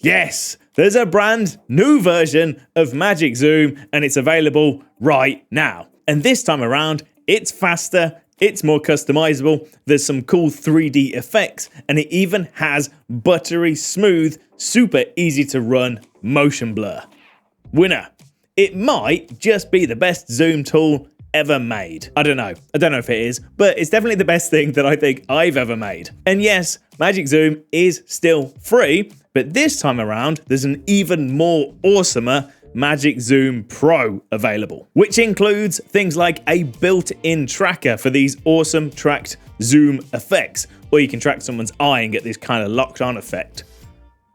Yes, there's a brand new version of Magic Zoom and it's available right now. And this time around, it's faster, it's more customizable, there's some cool 3D effects, and it even has buttery smooth, super easy to run motion blur. Winner. It might just be the best zoom tool ever made. I don't know if it is, but it's definitely the best thing that I think I've ever made. And yes, Magic Zoom is still free, but this time around, there's an even more awesomer Magic Zoom Pro available, which includes things like a built-in tracker for these awesome tracked zoom effects, or you can track someone's eye and get this kind of locked-on effect.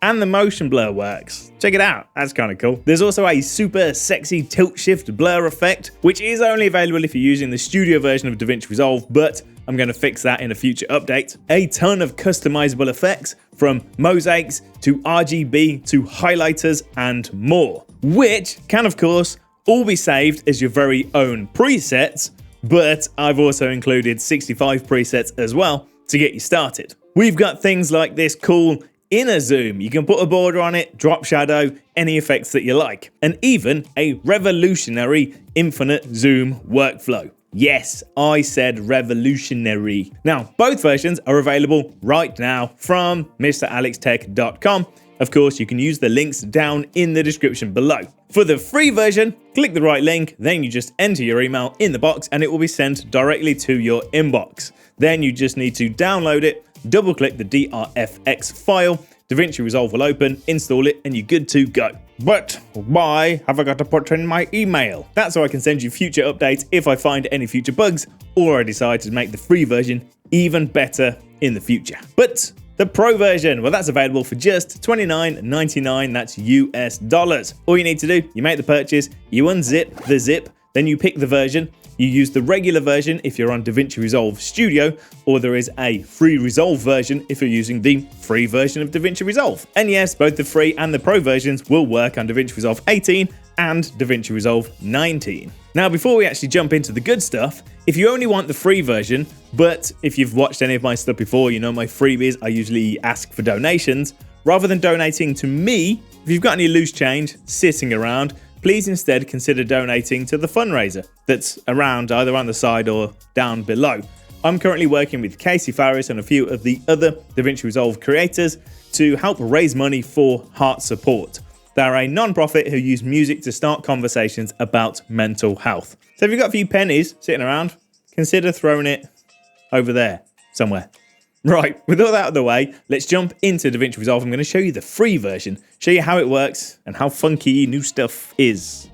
And the motion blur works. Check it out, that's kind of cool. There's also a super sexy tilt shift blur effect, which is only available if you're using the studio version of Davinci Resolve, but I'm going to fix that in a future update. A ton of customizable effects, from mosaics to RGB to highlighters and more, which can of course all be saved as your very own presets, but I've also included 65 presets as well to get you started. We've got things like this cool inner zoom, you can put a border on it, drop shadow, any effects that you like, and even a revolutionary infinite zoom workflow. Yes, I said revolutionary. Now, both versions are available right now from MrAlexTech.com. Of course, you can use the links down in the description below. For the free version, click the right link, then you just enter your email in the box and it will be sent directly to your inbox. Then you just need to download it, double-click the DRFX file, Davinci Resolve will open, install it, and you're good to go. But why have I got to put in my email? That's so I can send you future updates if I find any future bugs, or I decide to make the free version even better in the future. But the Pro version, well, that's available for just $29.99, that's US dollars. All you need to do, you make the purchase, you unzip the zip, then you pick the version. You use the regular version if you're on Davinci Resolve Studio, or there is a free Resolve version if you're using the free version of Davinci Resolve. And yes, both the free and the Pro versions will work on Davinci Resolve 18 and Davinci Resolve 19. Now, before we actually jump into the good stuff, if you only want the free version, but if you've watched any of my stuff before, you know my freebies, I usually ask for donations. Rather than donating to me, if you've got any loose change sitting around, please instead consider donating to the fundraiser that's around either on the side or down below. I'm currently working with Casey Farris and a few of the other Davinci Resolve creators to help raise money for HeartSupport. They're a non-profit who use music to start conversations about mental health. So if you've got a few pennies sitting around, consider throwing it over there somewhere. Right, with all that out of the way, let's jump into Davinci Resolve. I'm going to show you the free version, show you how it works and how funky new stuff is.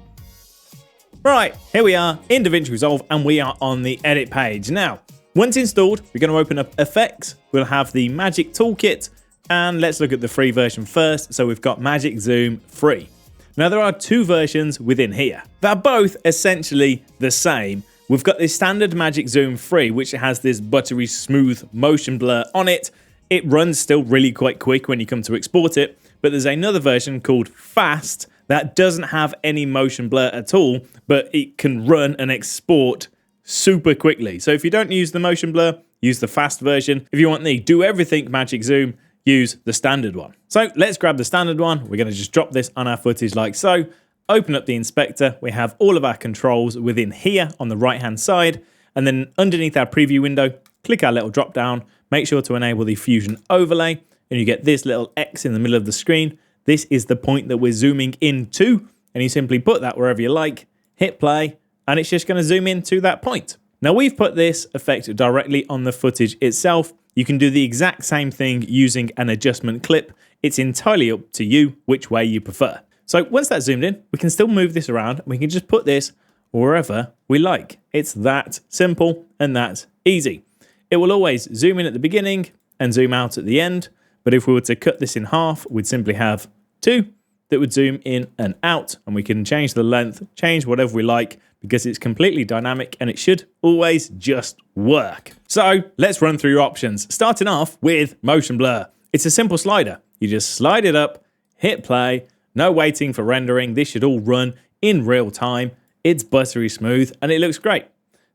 Right, here we are in Davinci Resolve and we are on the edit page. Now, once installed, we're going to open up effects. We'll have the Magic Toolkit, and let's look at the free version first. So we've got Magic Zoom free. Now, there are two versions within here. They're both essentially the same. We've got this standard Magic Zoom free, which has this buttery smooth motion blur on it. It runs still really quite quick when you come to export it, but there's another version called Fast that doesn't have any motion blur at all, but it can run and export super quickly. So if you don't use the motion blur, use the Fast version. If you want the do everything Magic Zoom, use the standard one. So let's grab the standard one. We're going to just drop this on our footage like so. Open up the inspector, we have all of our controls within here on the right hand side, and then underneath our preview window, click our little drop down, make sure to enable the Fusion overlay, and you get this little X in the middle of the screen. This is the point that we're zooming into, and you simply put that wherever you like, hit play, and it's just going to zoom into that point. Now we've put this effect directly on the footage itself. You can do the exact same thing using an adjustment clip. It's entirely up to you which way you prefer. So once that's zoomed in, we can still move this around. We can just put this wherever we like. It's that simple and that easy. It will always zoom in at the beginning and zoom out at the end. But if we were to cut this in half, we'd simply have two that would zoom in and out. And we can change the length, change whatever we like, because it's completely dynamic and it should always just work. So let's run through your options. Starting off with motion blur. It's a simple slider. You just slide it up, hit play. No waiting for rendering. This should all run in real time. It's buttery smooth and it looks great.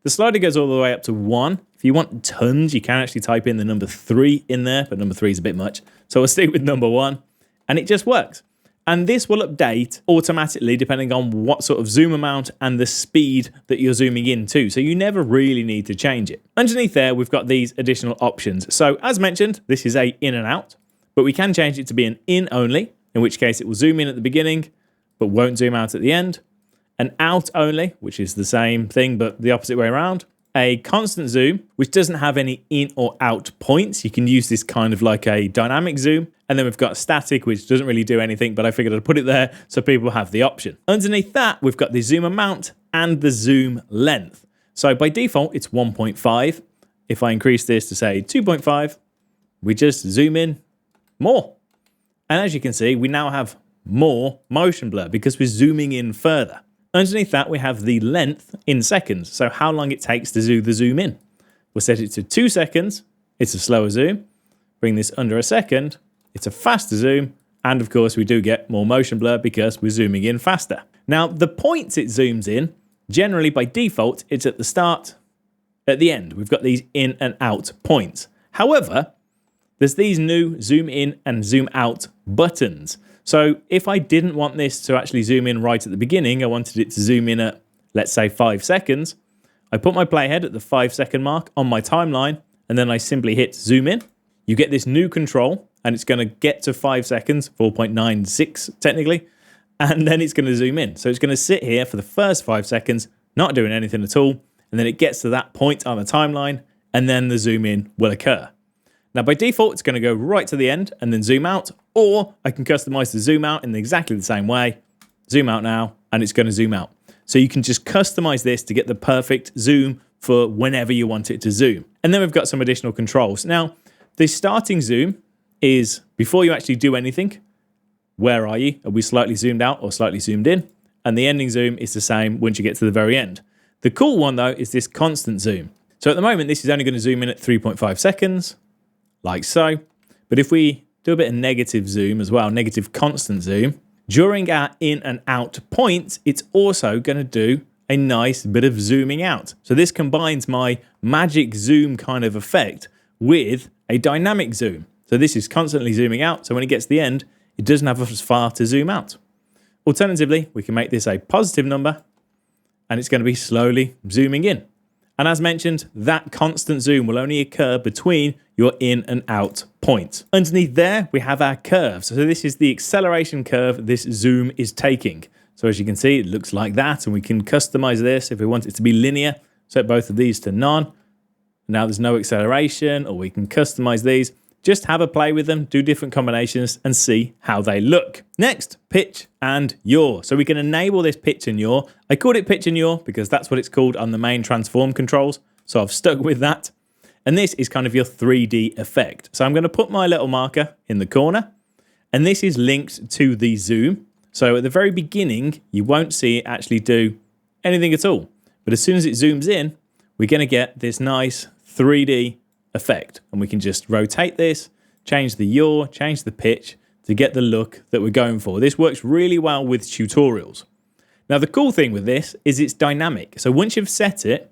The slider goes all the way up to 1. If you want tons, you can actually type in the number 3 in there, but number 3 is a bit much. So I'll stick with number 1. and it just works. And this will update automatically depending on what sort of zoom amount and the speed that you're zooming into. So you never really need to change it. Underneath there, we've got these additional options. So as mentioned, this is a in and out, but we can change it to be an in only, in which case it will zoom in at the beginning, but won't zoom out at the end. An out only, which is the same thing, but the opposite way around. A constant zoom, which doesn't have any in or out points. You can use this kind of like a dynamic zoom. And then we've got static, which doesn't really do anything, but I figured I'd put it there so people have the option. Underneath that, we've got the zoom amount and the zoom length. So by default, it's 1.5. If I increase this to say 2.5, we just zoom in more. And as you can see, we now have more motion blur because we're zooming in further. Underneath that, we have the length in seconds. So how long it takes to do the zoom in. We'll set it to 2 seconds. It's a slower zoom. Bring this under a second. It's a faster zoom. And of course, we do get more motion blur because we're zooming in faster. Now, the points it zooms in, generally by default, it's at the start, at the end. We've got these in and out points. However, there's these new zoom in and zoom out buttons. So if I didn't want this to actually zoom in right at the beginning, I wanted it to zoom in at, let's say, 5 seconds. I put my playhead at the 5-second mark on my timeline, and then I simply hit zoom in. You get this new control, and it's going to get to 5 seconds, 4.96 technically, and then it's going to zoom in. So it's going to sit here for the first 5 seconds, not doing anything at all, and then it gets to that point on the timeline, and then the zoom in will occur. Now, by default, it's going to go right to the end and then zoom out, or I can customize the zoom out in exactly the same way. Zoom out now, and it's going to zoom out. So you can just customize this to get the perfect zoom for whenever you want it to zoom. And then we've got some additional controls. Now, the starting zoom is before you actually do anything. Where are you? Are we slightly zoomed out or slightly zoomed in? And the ending zoom is the same once you get to the very end. The cool one, though, is this constant zoom. So at the moment, this is only going to zoom in at 3.5 seconds. Like so. But if we do a bit of negative zoom as well, negative constant zoom, during our in and out points, it's also going to do a nice bit of zooming out. So this combines my magic zoom kind of effect with a dynamic zoom. So this is constantly zooming out. So when it gets to the end, it doesn't have as far to zoom out. Alternatively, we can make this a positive number and it's going to be slowly zooming in. And as mentioned, that constant zoom will only occur between your in and out points. Underneath there, we have our curve. So this is the acceleration curve this zoom is taking. So as you can see, it looks like that. And we can customize this if we want it to be linear. Set both of these to none. Now there's no acceleration, or we can customize these. Just have a play with them, do different combinations and see how they look. Next, pitch and yaw. So we can enable this pitch and yaw. I called it pitch and yaw because that's what it's called on the main transform controls. So I've stuck with that. And this is kind of your 3D effect. So I'm going to put my little marker in the corner, and this is linked to the zoom. So at the very beginning, you won't see it actually do anything at all. But as soon as it zooms in, we're going to get this nice 3D effect. And we can just rotate this, change the yaw, change the pitch to get the look that we're going for. This works really well with tutorials. Now, the cool thing with this is it's dynamic. So once you've set it,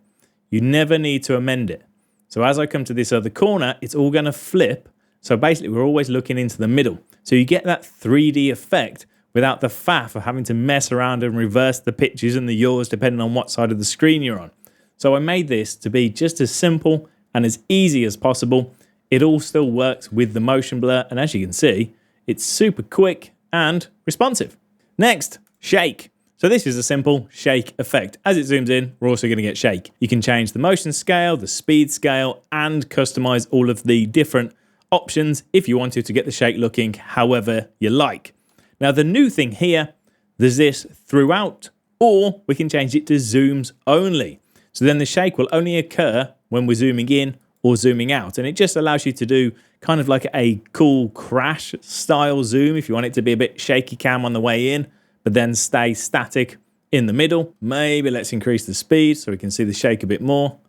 you never need to amend it. So as I come to this other corner, it's all going to flip. So basically, we're always looking into the middle. So you get that 3D effect without the faff of having to mess around and reverse the pitches and the yaws depending on what side of the screen you're on. So I made this to be just as simple and as easy as possible. It all still works with the motion blur. And as you can see, it's super quick and responsive. Next, shake. So this is a simple shake effect. As it zooms in, we're also going to get shake. You can change the motion scale, the speed scale, and customize all of the different options if you wanted to get the shake looking however you like. Now, the new thing here, there's this throughout, or we can change it to zooms only. So then the shake will only occur when we're zooming in or zooming out. And it just allows you to do kind of like a cool crash style zoom if you want it to be a bit shaky cam on the way in, but then stay static in the middle. Maybe let's increase the speed so we can see the shake a bit more.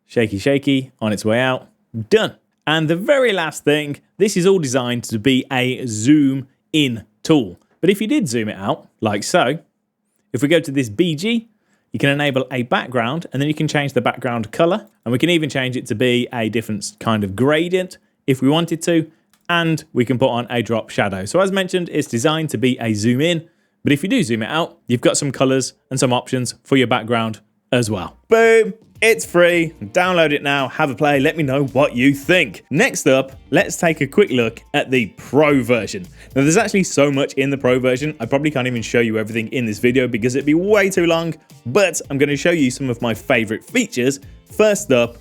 Shaky, shaky, on its way out. Done. And the very last thing, this is all designed to be a zoom in tool. But if you did zoom it out, like so, if we go to this BG, you can enable a background, and then you can change the background color. And we can even change it to be a different kind of gradient if we wanted to. and we can put on a drop shadow. So as mentioned, it's designed to be a zoom in, but if you do zoom it out, you've got some colors and some options for your background as well. Boom, it's free. Download it now, have a play, let me know what you think. Next up, let's take a quick look at the Pro version. Now there's actually so much in the Pro version, I probably can't even show you everything in this video because it'd be way too long, but I'm going to show you some of my favorite features. First up,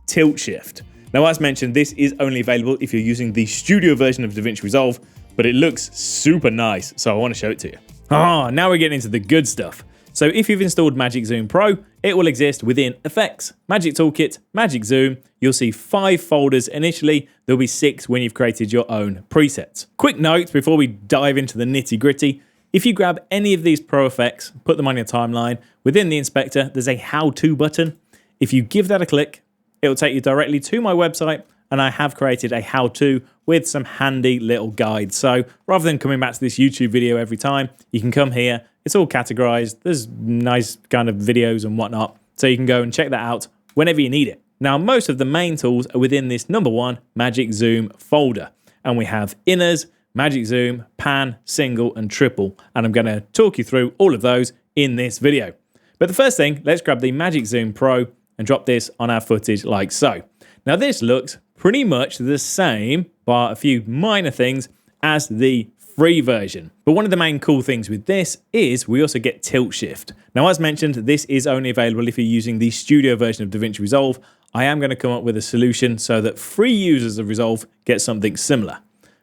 tilt shift. Now, as mentioned, this is only available if you're using the studio version of Davinci Resolve, but it looks super nice, so I want to show it to you. Now we're getting into the good stuff. So if you've installed Magic Zoom Pro, it will exist within Effects, Magic Toolkit, Magic Zoom. You'll see 5 folders initially. There'll be 6 when you've created your own presets. Quick note before we dive into the nitty gritty. If you grab any of these Pro effects, put them on your timeline, within the inspector, there's a how-to button. If you give that a click, it will take you directly to my website, and I have created a how-to with some handy little guides. So rather than coming back to this YouTube video every time, you can come here. It's all categorized. There's nice kind of videos and whatnot. So you can go and check that out whenever you need it. Now, most of the main tools are within this number 1 Magic Zoom folder. And we have inners, Magic Zoom, pan, single, and triple. And I'm going to talk you through all of those in this video. But the first thing, let's grab the Magic Zoom Pro and drop this on our footage like so. Now this looks pretty much the same, bar a few minor things, as the free version. But one of the main cool things with this is we also get tilt shift. Now, as mentioned, this is only available if you're using the studio version of Davinci Resolve. I am going to come up with a solution so that free users of Resolve get something similar.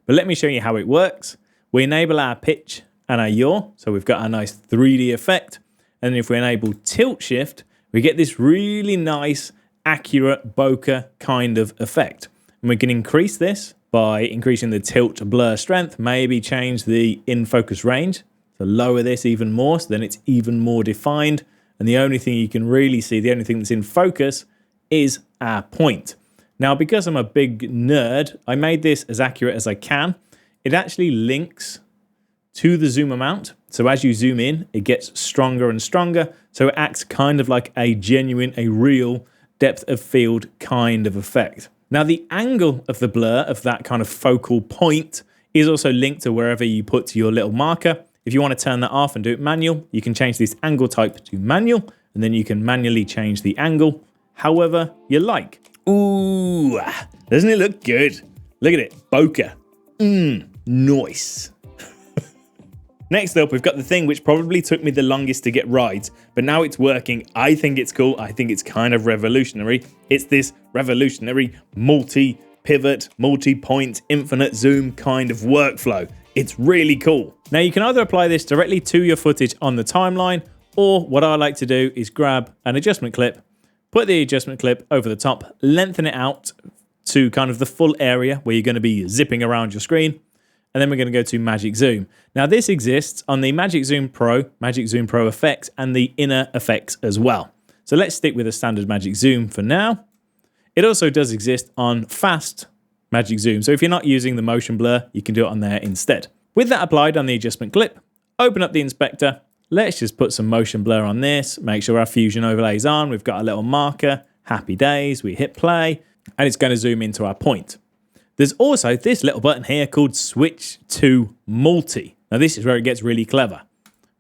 But let me show you how it works. We enable our pitch and our yaw, so we've got our nice 3D effect. And then if we enable tilt shift, we get this really nice, accurate bokeh kind of effect. And we can increase this by increasing the tilt blur strength, maybe change the in focus range to lower this even more, so then it's even more defined. And the only thing you can really see, the only thing that's in focus is our point. Now, because I'm a big nerd, I made this as accurate as I can. It actually links to the zoom amount. So as you zoom in, it gets stronger and stronger. So it acts kind of like a genuine, a real depth of field kind of effect. Now, the angle of the blur of that kind of focal point is also linked to wherever you put your little marker. If you want to turn that off and do it manual, you can change this angle type to manual, and then you can manually change the angle however you like. Ooh, doesn't it look good? Look at it, bokeh. Nice. Next up, we've got the thing which probably took me the longest to get right, but now it's working. I think it's cool. I think it's kind of revolutionary. It's this revolutionary multi-pivot, multi-point, infinite zoom kind of workflow. It's really cool. Now, you can either apply this directly to your footage on the timeline, or what I like to do is grab an adjustment clip, put the adjustment clip over the top, lengthen it out to kind of the full area where you're going to be zipping around your screen. And then we're going to go to Magic Zoom. Now, this exists on the Magic Zoom Pro effects, and the inner effects as well. So let's stick with a standard Magic Zoom for now. It also does exist on fast Magic Zoom. So if you're not using the motion blur, you can do it on there instead. With that applied on the adjustment clip, open up the inspector. Let's just put some motion blur on this. Make sure our fusion overlay is on. We've got a little marker, happy days. We hit play, and it's going to zoom into our point. There's also this little button here called Switch to Multi. Now this is where it gets really clever.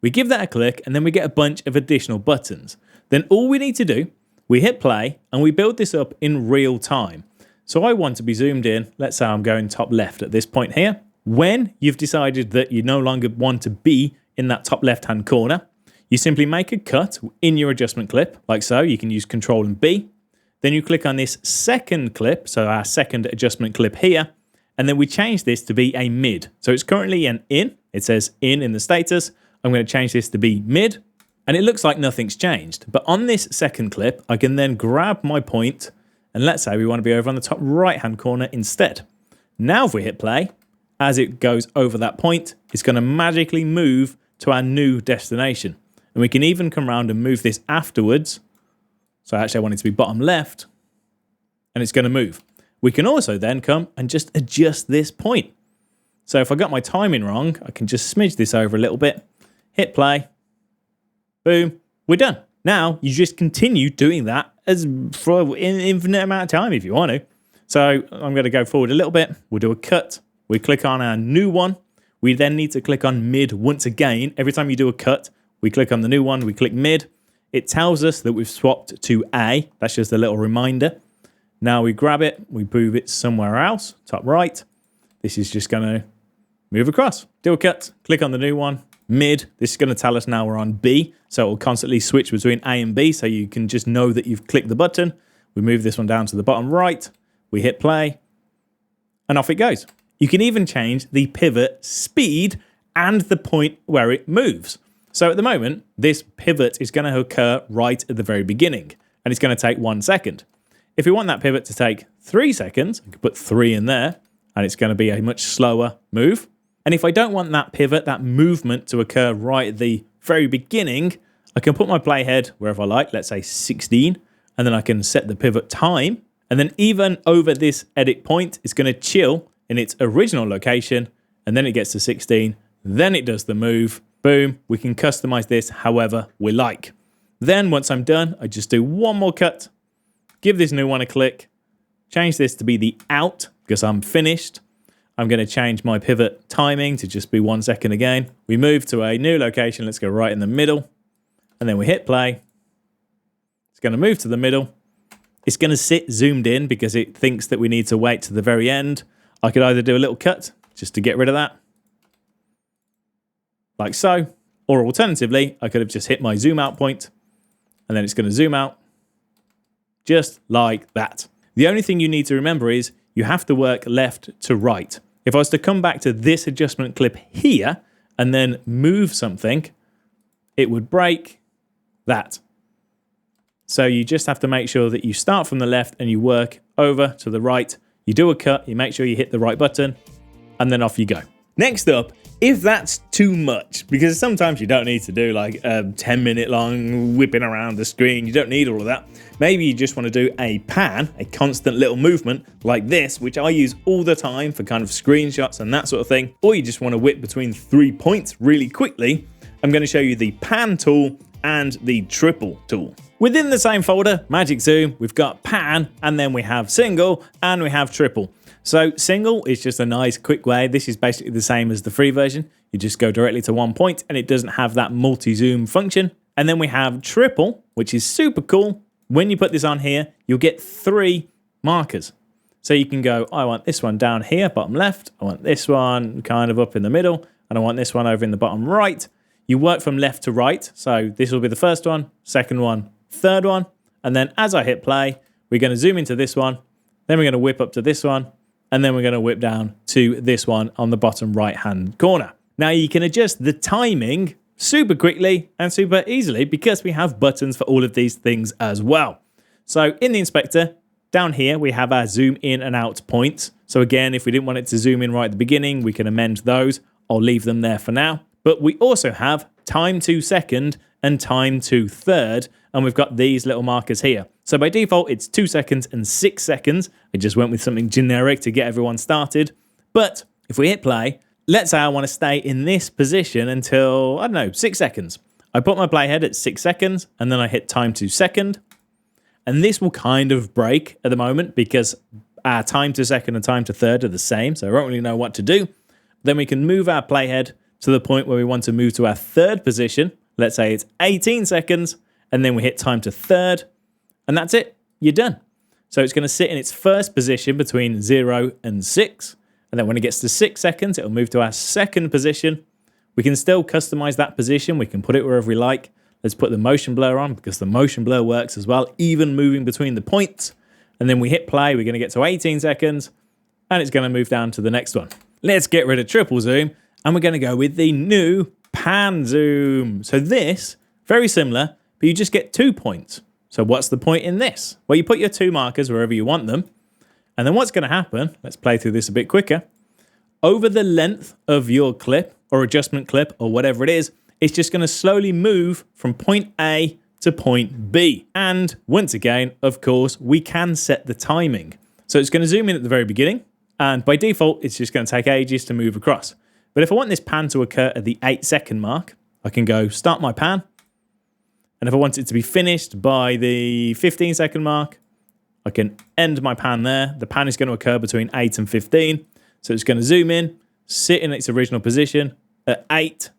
We give that a click and then we get a bunch of additional buttons. Then all we need to do, we hit play and we build this up in real time. So I want to be zoomed in. Let's say I'm going top left at this point here. When you've decided that you no longer want to be in that top left-hand corner, you simply make a cut in your adjustment clip, like so. You can use Control and B. Then you click on this second clip, so our second adjustment clip here, and then we change this to be a mid. So it's currently an in. It says in the status. I'm going to change this to be mid, and it looks like nothing's changed. But on this second clip, I can then grab my point, and let's say we want to be over on the top right-hand corner instead. Now if we hit play, as it goes over that point, it's going to magically move to our new destination. And we can even come around and move this afterwards. So actually I want it to be bottom left, and it's going to move. We can also then come and just adjust this point. So if I got my timing wrong, I can just smidge this over a little bit, hit play, boom, we're done. Now you just continue doing that as for an infinite amount of time if you want to. So I'm going to go forward a little bit. We'll do a cut, we click on our new one. We then need to click on mid once again. Every time you do a cut, we click on the new one, we click mid. It tells us that we've swapped to A. That's just a little reminder. Now we grab it, we move it somewhere else, top right. This is just going to move across. Do a cut, click on the new one, mid. This is going to tell us now we're on B, so it will constantly switch between A and B, so you can just know that you've clicked the button. We move this one down to the bottom right, we hit play, and off it goes. You can even change the pivot speed and the point where it moves. So at the moment, this pivot is going to occur right at the very beginning, and it's going to take 1 second. If we want that pivot to take 3 seconds, I can put 3 in there, and it's going to be a much slower move. And if I don't want that pivot, that movement to occur right at the very beginning, I can put my playhead wherever I like, let's say 16, and then I can set the pivot time. And then even over this edit point, it's going to chill in its original location, and then it gets to 16, then it does the move. Boom, we can customize this however we like. Then once I'm done, I just do one more cut, give this new one a click, change this to be the out because I'm finished. I'm going to change my pivot timing to just be 1 second again. We move to a new location. Let's go right in the middle. And then we hit play. It's going to move to the middle. It's going to sit zoomed in because it thinks that we need to wait to the very end. I could either do a little cut just to get rid of that, like so. Or alternatively, I could have just hit my zoom out point and then it's going to zoom out just like that. The only thing you need to remember is you have to work left to right. If I was to come back to this adjustment clip here and then move something, it would break that. So you just have to make sure that you start from the left and you work over to the right. You do a cut, you make sure you hit the right button, and then off you go. Next up, if that's too much, because sometimes you don't need to do like a 10-minute long whipping around the screen, you don't need all of that. Maybe you just want to do a pan, a constant little movement like this, which I use all the time for kind of screenshots and that sort of thing, or you just want to whip between 3 points really quickly. I'm going to show you the pan tool and the triple tool. Within the same folder, Magic Zoom, we've got pan, and then we have single, and we have triple. So single is just a nice quick way. This is basically the same as the free version. You just go directly to 1 point and it doesn't have that multi-zoom function. And then we have triple, which is super cool. When you put this on here, you'll get 3 markers. So you can go, I want this one down here, bottom left. I want this one kind of up in the middle. And I want this one over in the bottom right. You work from left to right. So this will be the first one, second one, third one. And then as I hit play, we're going to zoom into this one. Then we're going to whip up to this one. And then we're going to whip down to this one on the bottom right-hand corner. Now you can adjust the timing super quickly and super easily because we have buttons for all of these things as well. So in the inspector, down here, we have our zoom in and out points. So again, if we didn't want it to zoom in right at the beginning, we can amend those. I'll leave them there for now. But we also have time to second and time to third. And we've got these little markers here. So by default, it's 2 seconds and 6 seconds. I just went with something generic to get everyone started. But if we hit play, let's say I want to stay in this position until, I don't know, 6 seconds. I put my playhead at 6 seconds and then I hit time to second. And this will kind of break at the moment because our time to second and time to third are the same. So I don't really know what to do. Then we can move our playhead to the point where we want to move to our third position. Let's say it's 18 seconds. And then we hit time to third. And that's it. You're done. So it's going to sit in its first position between 0 and 6. And then when it gets to 6 seconds, it'll move to our second position. We can still customize that position. We can put it wherever we like. Let's put the motion blur on because the motion blur works as well, even moving between the points. And then we hit play. We're going to get to 18 seconds. And it's going to move down to the next one. Let's get rid of triple zoom. And we're going to go with the new pan zoom. So this, very similar, but you just get 2 points. So what's the point in this? Well, you put your 2 markers wherever you want them. And then what's going to happen, let's play through this a bit quicker. Over the length of your clip or adjustment clip or whatever it is, it's just going to slowly move from point A to point B. And once again, of course, we can set the timing. So it's going to zoom in at the very beginning. And by default, it's just going to take ages to move across. But if I want this pan to occur at the 8-second mark, I can go start my pan. And if I want it to be finished by the 15-second mark, I can end my pan there. The pan is going to occur between 8 and 15. So it's going to zoom in, sit in its original position. At 8,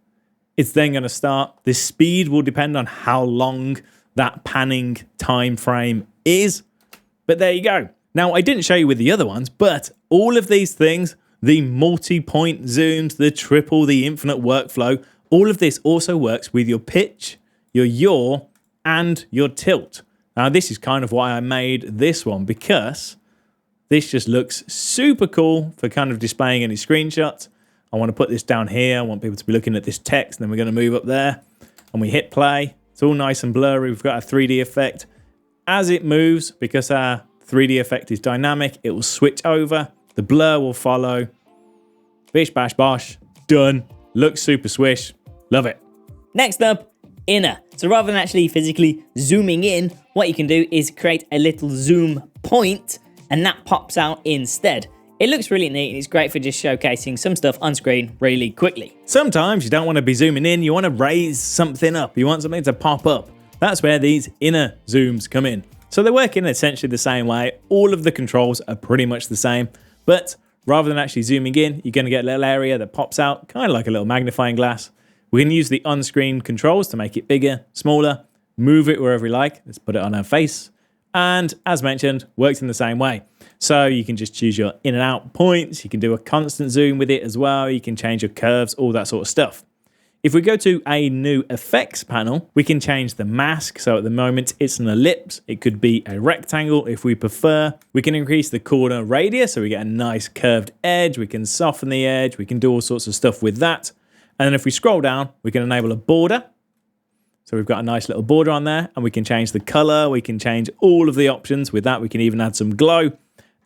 it's then going to start. The speed will depend on how long that panning time frame is. But there you go. Now, I didn't show you with the other ones, but all of these things, the multi-point zooms, the triple, the infinite workflow, all of this also works with your pitch, your yaw, and your tilt. Now, this is kind of why I made this one, because this just looks super cool for kind of displaying any screenshots. I want to put this down here. I want people to be looking at this text, and then we're going to move up there, and we hit play. It's all nice and blurry. We've got a 3D effect. As it moves, because our 3D effect is dynamic, it will switch over. The blur will follow. Bish, bash, bosh. Done. Looks super swish. Love it. Next up, inner. So rather than actually physically zooming in, what you can do is create a little zoom point, and that pops out instead. It looks really neat, and it's great for just showcasing some stuff on screen really quickly. Sometimes you don't want to be zooming in, you want to raise something up. You want something to pop up. That's where these inner zooms come in. So they work in essentially the same way. All of the controls are pretty much the same, but rather than actually zooming in, you're going to get a little area that pops out, kind of like a little magnifying glass. We can use the on-screen controls to make it bigger, smaller, move it wherever we like. Let's put it on our face. And as mentioned, works in the same way. So you can just choose your in and out points. You can do a constant zoom with it as well. You can change your curves, all that sort of stuff. If we go to a new effects panel, we can change the mask. So at the moment, it's an ellipse. It could be a rectangle if we prefer. We can increase the corner radius, so we get a nice curved edge. We can soften the edge. We can do all sorts of stuff with that. And then if we scroll down, we can enable a border. So we've got a nice little border on there, and we can change the color. We can change all of the options. With that, we can even add some glow,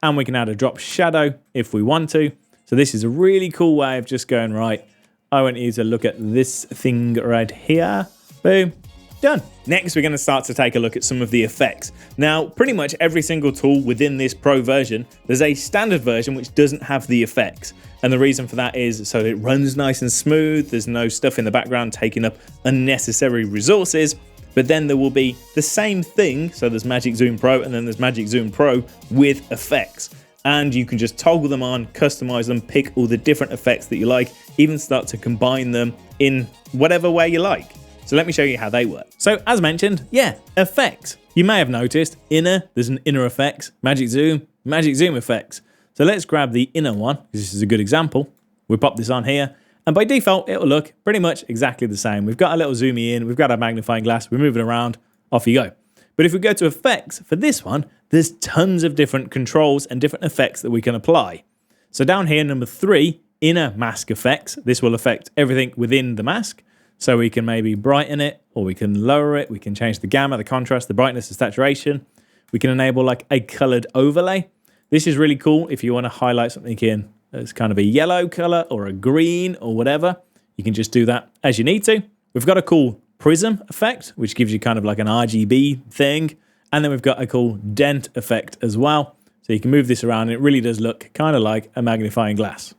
and we can add a drop shadow if we want to. So this is a really cool way of just going, right, I want you to look at this thing right here. Boom. Done. Next, we're going to start to take a look at some of the effects. Now, pretty much every single tool within this Pro version, there's a standard version which doesn't have the effects. And the reason for that is so it runs nice and smooth. There's no stuff in the background taking up unnecessary resources. But then there will be the same thing. So there's Magic Zoom Pro, and then there's Magic Zoom Pro with effects. And you can just toggle them on, customize them, pick all the different effects that you like, even start to combine them in whatever way you like. So let me show you how they work. So as mentioned, yeah, effects. You may have noticed inner, there's an inner effects, Magic Zoom effects. So let's grab the inner one, because this is a good example. We'll pop this on here, and by default, it will look pretty much exactly the same. We've got a little zoomy in, we've got our magnifying glass, we're moving around, off you go. But if we go to effects, for this one, there's tons of different controls and different effects that we can apply. So down here, number 3, inner mask effects. This will affect everything within the mask. So we can maybe brighten it, or we can lower it. We can change the gamma, the contrast, the brightness, the saturation. We can enable like a colored overlay. This is really cool if you want to highlight something in as kind of a yellow color or a green or whatever. You can just do that as you need to. We've got a cool prism effect, which gives you kind of like an RGB thing. And then we've got a cool dent effect as well. So you can move this around and it really does look kind of like a magnifying glass.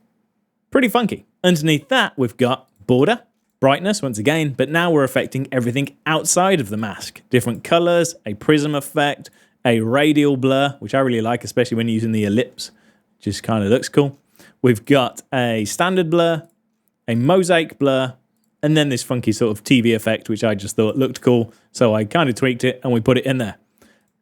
Pretty funky. Underneath that, we've got border, brightness once again, but now we're affecting everything outside of the mask. Different colors, a prism effect, a radial blur, which I really like, especially when using the ellipse. Just kind of looks cool. We've got a standard blur, a mosaic blur, and then this funky sort of TV effect, which I just thought looked cool. So I kind of tweaked it and we put it in there.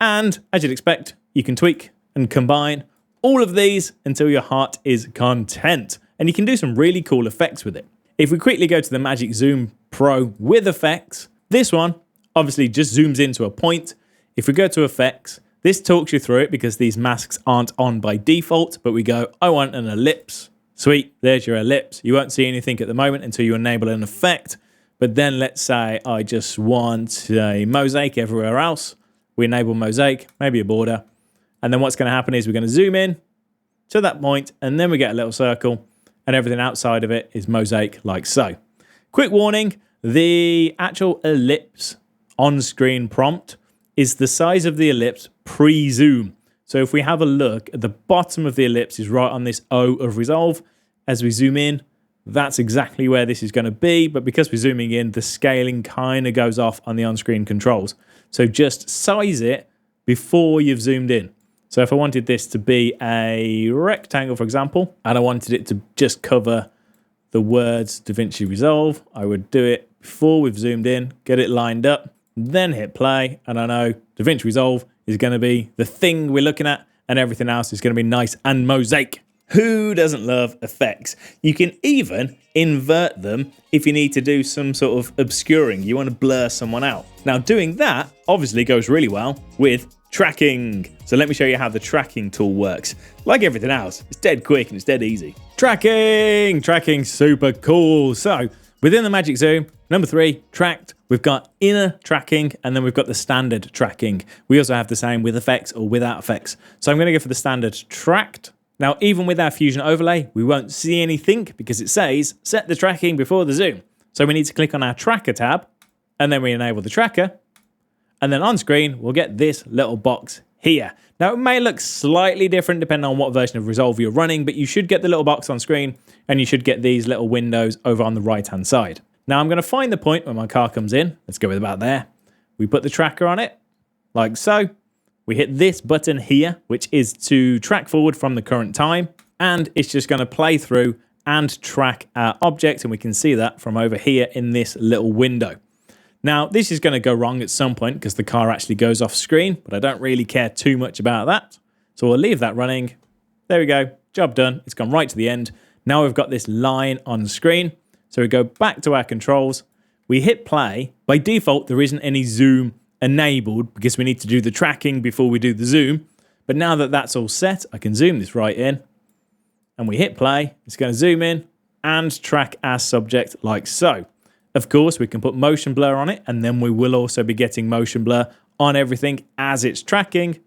And as you'd expect, you can tweak and combine all of these until your heart is content. And you can do some really cool effects with it. If we quickly go to the Magic Zoom Pro with effects, this one obviously just zooms into a point. If we go to effects, this talks you through it because these masks aren't on by default, but we go, I want an ellipse. Sweet, there's your ellipse. You won't see anything at the moment until you enable an effect. But then let's say I just want a mosaic everywhere else. We enable mosaic, maybe a border. And then what's going to happen is we're going to zoom in to that point, and then we get a little circle, and everything outside of it is mosaic like so. Quick warning, the actual ellipse on-screen prompt is the size of the ellipse pre-zoom. So if we have a look at the bottom of the ellipse is right on this O of resolve. As we zoom in, that's exactly where this is going to be. But because we're zooming in, the scaling kind of goes off on the on-screen controls. So just size it before you've zoomed in. So if I wanted this to be a rectangle, for example, and I wanted it to just cover the words Davinci Resolve, I would do it before we've zoomed in, get it lined up, then hit play, and I know Davinci Resolve is going to be the thing we're looking at, and everything else is going to be nice and mosaic. Who doesn't love effects? You can even invert them if you need to do some sort of obscuring. You want to blur someone out. Now, doing that obviously goes really well with tracking. So let me show you how the tracking tool works. Like everything else, it's dead quick and it's dead easy. Tracking, super cool. So within the Magic Zoom, number 3, tracked, we've got inner tracking, and then we've got the standard tracking. We also have the same with effects or without effects. So I'm going to go for the standard tracked. Now, even with our Fusion overlay, we won't see anything because it says set the tracking before the zoom. So we need to click on our tracker tab, and then we enable the tracker. And then on screen, we'll get this little box here. Now, it may look slightly different depending on what version of Resolve you're running, but you should get the little box on screen, and you should get these little windows over on the right-hand side. Now, I'm going to find the point where my car comes in. Let's go with about there. We put the tracker on it, like so. We hit this button here, which is to track forward from the current time, and it's just going to play through and track our object, and we can see that from over here in this little window. Now, this is going to go wrong at some point because the car actually goes off screen, but I don't really care too much about that. So we'll leave that running. There we go, job done. It's gone right to the end. Now we've got this line on screen. So we go back to our controls. We hit play. By default, there isn't any zoom enabled because we need to do the tracking before we do the zoom. But now that that's all set, I can zoom this right in, and we hit play. It's going to zoom in and track our subject like so. Of course, we can put motion blur on it, and then we will also be getting motion blur on everything as it's tracking.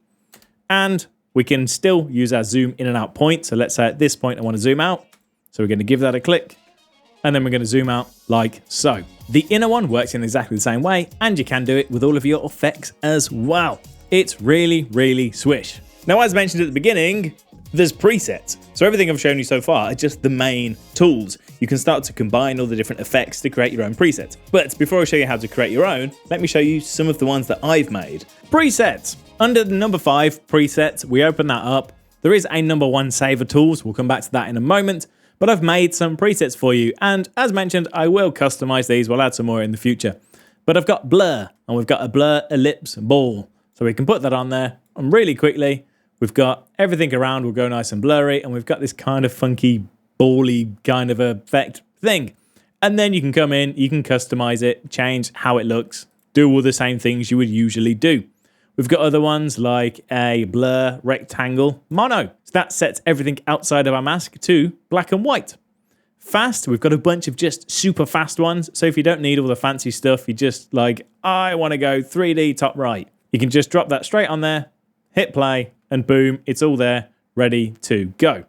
And we can still use our zoom in and out point. So let's say at this point I want to zoom out. So we're going to give that a click, and then we're going to zoom out like so. The inner one works in exactly the same way, and you can do it with all of your effects as well. It's really, really swish. Now, as mentioned at the beginning, there's presets. So everything I've shown you so far are just the main tools. You can start to combine all the different effects to create your own presets. But before I show you how to create your own, let me show you some of the ones that I've made. Presets. Under the number 5 presets, we open that up. There is a number 1 saver tools. We'll come back to that in a moment. But I've made some presets for you, and as mentioned, I will customize these. We'll add some more in the future. But I've got blur, and we've got a blur ellipse ball. So we can put that on there, and really quickly, we've got everything around will go nice and blurry, and we've got this kind of funky, bally kind of effect thing. And then you can come in, you can customize it, change how it looks, do all the same things you would usually do. We've got other ones like a blur rectangle mono. So that sets everything outside of our mask to black and white. Fast, we've got a bunch of just super fast ones. So if you don't need all the fancy stuff, you just like, I want to go 3D top right. You can just drop that straight on there, hit play, and boom, it's all there, ready to go.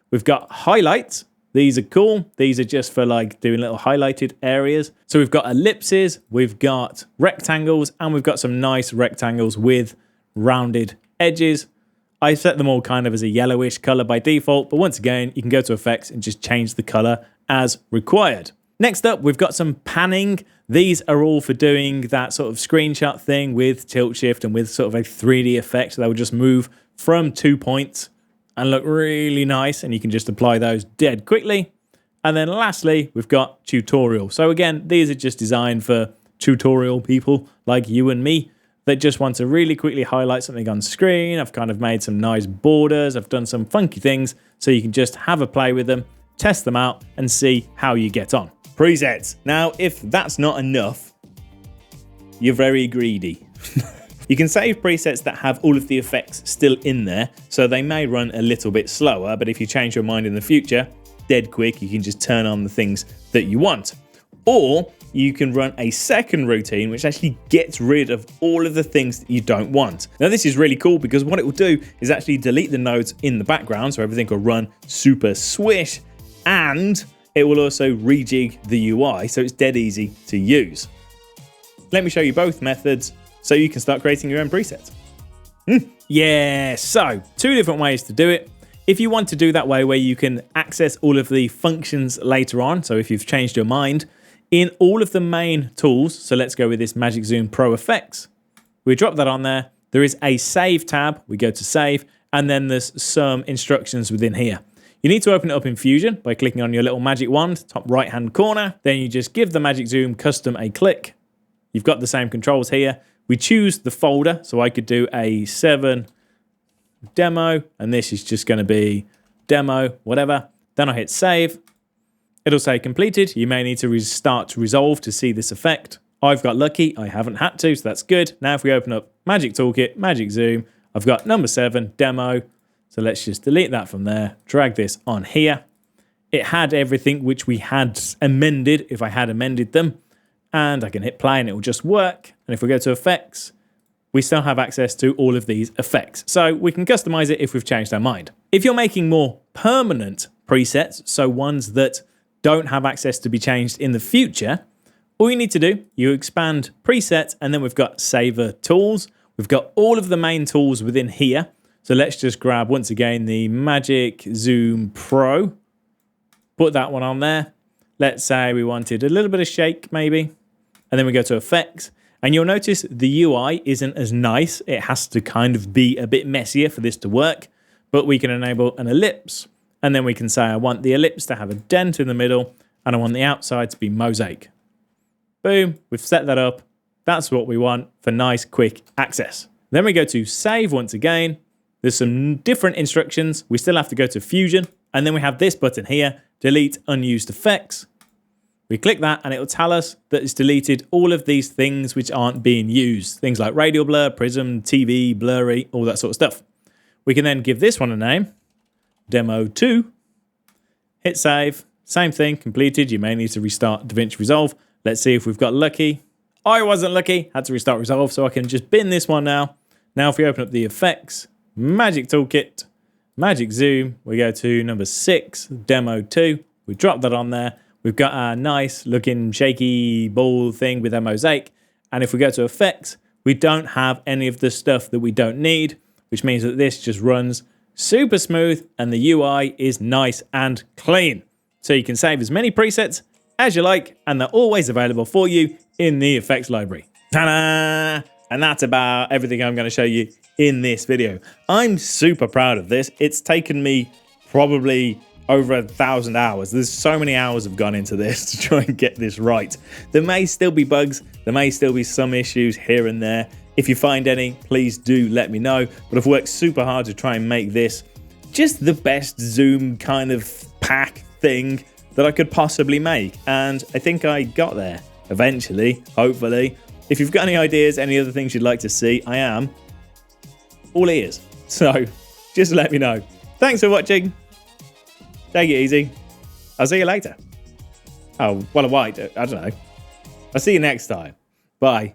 We've got highlights. These are cool. These are just for like doing little highlighted areas. So we've got ellipses, we've got rectangles, and we've got some nice rectangles with rounded edges. I set them all kind of as a yellowish color by default, but once again, you can go to effects and just change the color as required. Next up, we've got some panning. These are all for doing that sort of screenshot thing with tilt shift and with sort of a 3D effect. So they will just move from 2 points and look really nice, and you can just apply those dead quickly. And then lastly, we've got tutorial. So again, these are just designed for tutorial people like you and me that just want to really quickly highlight something on screen. I've kind of made some nice borders. I've done some funky things so you can just have a play with them, test them out, and see how you get on. Presets. Now, if that's not enough, you're very greedy. You can save presets that have all of the effects still in there, so they may run a little bit slower, but if you change your mind in the future, dead quick, you can just turn on the things that you want. Or you can run a second routine, which actually gets rid of all of the things that you don't want. Now, this is really cool because what it will do is actually delete the nodes in the background, so everything will run super swish, and it will also rejig the UI, so it's dead easy to use. Let me show you both methods so you can start creating your own presets. Yeah, so 2 different ways to do it. If you want to do that way where you can access all of the functions later on, so if you've changed your mind, in all of the main tools, so let's go with this Magic Zoom Pro Effects, we drop that on there. There is a Save tab, we go to Save, and then there's some instructions within here. You need to open it up in Fusion by clicking on your little magic wand, top right-hand corner. Then you just give the Magic Zoom custom a click. You've got the same controls here. We choose the folder, so I could do a 7 demo, and this is just going to be demo, whatever. Then I hit save. It'll say completed. You may need to restart Resolve to see this effect. I've got lucky. I haven't had to, so that's good. Now if we open up Magic Toolkit, Magic Zoom, I've got number 7, demo. So let's just delete that from there, drag this on here. It had everything which we had amended if I had amended them. And I can hit play and it will just work. And if we go to effects, we still have access to all of these effects. So we can customize it if we've changed our mind. If you're making more permanent presets, so ones that don't have access to be changed in the future, all you need to do, you expand preset, and then we've got saver tools. We've got all of the main tools within here. So let's just grab, once again, the Magic Zoom Pro. Put that one on there. Let's say we wanted a little bit of shake, maybe. And then we go to effects. And you'll notice the UI isn't as nice. It has to kind of be a bit messier for this to work. But we can enable an ellipse. And then we can say, I want the ellipse to have a dent in the middle. And I want the outside to be mosaic. Boom, we've set that up. That's what we want for nice, quick access. Then we go to save once again. There's some different instructions. We still have to go to Fusion. And then we have this button here, delete unused effects. We click that and it will tell us that it's deleted all of these things which aren't being used. Things like radial blur, prism, TV, blurry, all that sort of stuff. We can then give this one a name, demo 2. Hit save, same thing, completed. You may need to restart Davinci Resolve. Let's see if we've got lucky. I wasn't lucky, had to restart Resolve, so I can just bin this one now. Now if we open up the effects, Magic Toolkit, Magic Zoom, we go to number 6, demo 2. We drop that on there. We've got our nice looking shaky ball thing with our mosaic. And if we go to effects, we don't have any of the stuff that we don't need, which means that this just runs super smooth and the UI is nice and clean. So you can save as many presets as you like, and they're always available for you in the effects library. Ta-da! And that's about everything I'm going to show you in this video. I'm super proud of this. It's taken me probably over 1,000 hours. There's so many hours have gone into this to try and get this right. There may still be bugs. There may still be some issues here and there. If you find any, please do let me know. But I've worked super hard to try and make this just the best Zoom kind of pack thing that I could possibly make. And I think I got there eventually, hopefully. If you've got any ideas, any other things you'd like to see, I am all ears. So just let me know. Thanks for watching. Take it easy. I'll see you later. Oh, well, I don't know. I'll see you next time. Bye.